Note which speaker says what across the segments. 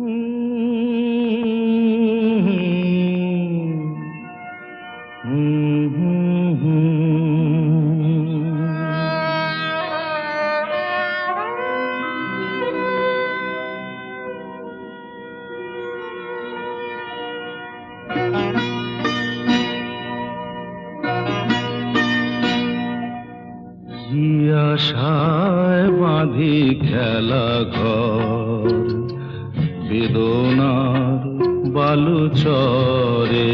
Speaker 1: কি আশায় বাঁধি খেলা ঘর বেদনার বালুচরে,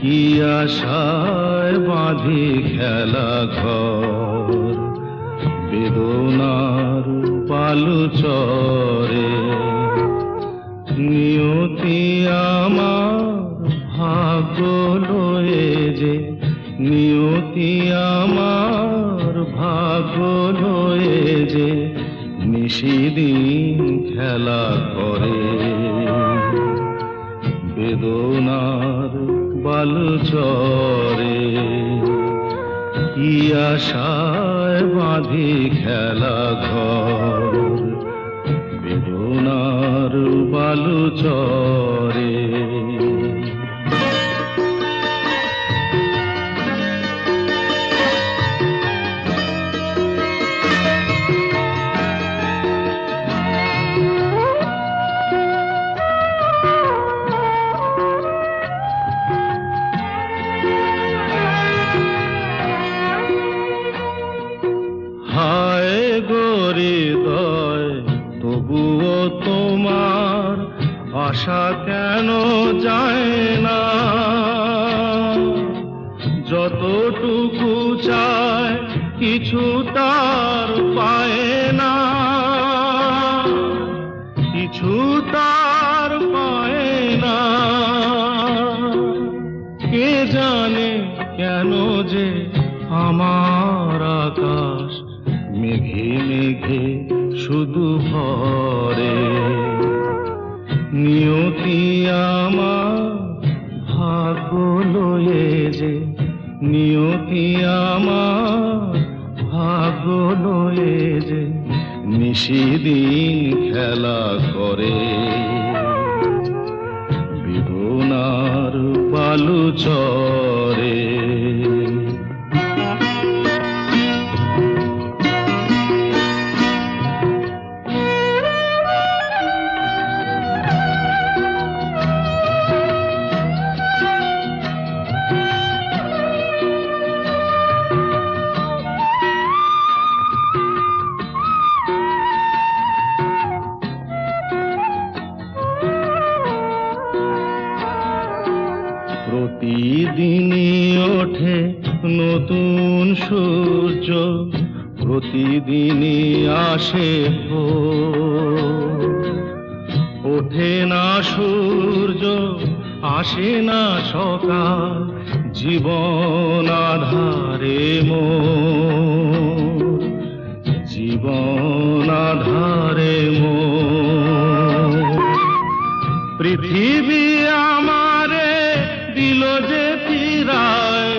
Speaker 1: কি আশায় বাঁধি খেলা ঘর বেদনার বালুচরে। নিয়তি আমার ভাগ্য লয়ে যে, নিয়তি আমার ভাগ্য লয়ে যে নিশিদিন খেলা করে বেদনার বালুচরে। কি আশায় বাঁধি খেলা ঘর বেদনার বালুচরে। হায় গো হৃদয়, তবুও তোমার আশা কেন যায় না? যতটুকু চায় কিছু তার পায় না, কিছু তার পায় না। কে জানে কেন যে আমার আকাশ মেঘে মেঘে শুধু ভরে। নিয়তি আমার ভাগ্য লয়ে যে, নিয়তি আমার ভাগ্য লয়ে যে নিশিদিন খেলা করে বেদনার বালুচরে। প্রতিদিনই ওঠে নতুন সূর্য, প্রতিদিনই আসে ভোর। ওঠে না সূর্য, আসে না সকাল, জীবন আধারে মোর, জীবন আধারে মোর। পৃথিবী আমারে দিল যে ফিরায়,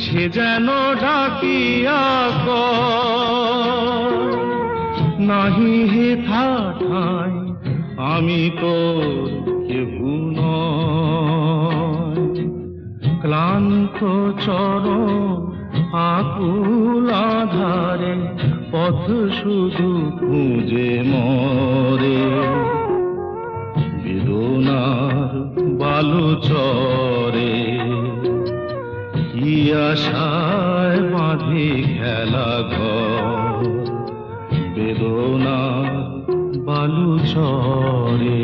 Speaker 1: সে যেন ডাকিয়া কয়, নাহি হেথা ঠাই আমি তোর কেহু নয়। ক্লান্ত চরণ আকুল আধারে পথ শুধু খুঁজে মরে বেদনার বালুচরে। কি আশায় বাঁধি খেলা ঘর বেদনার বালুচরে।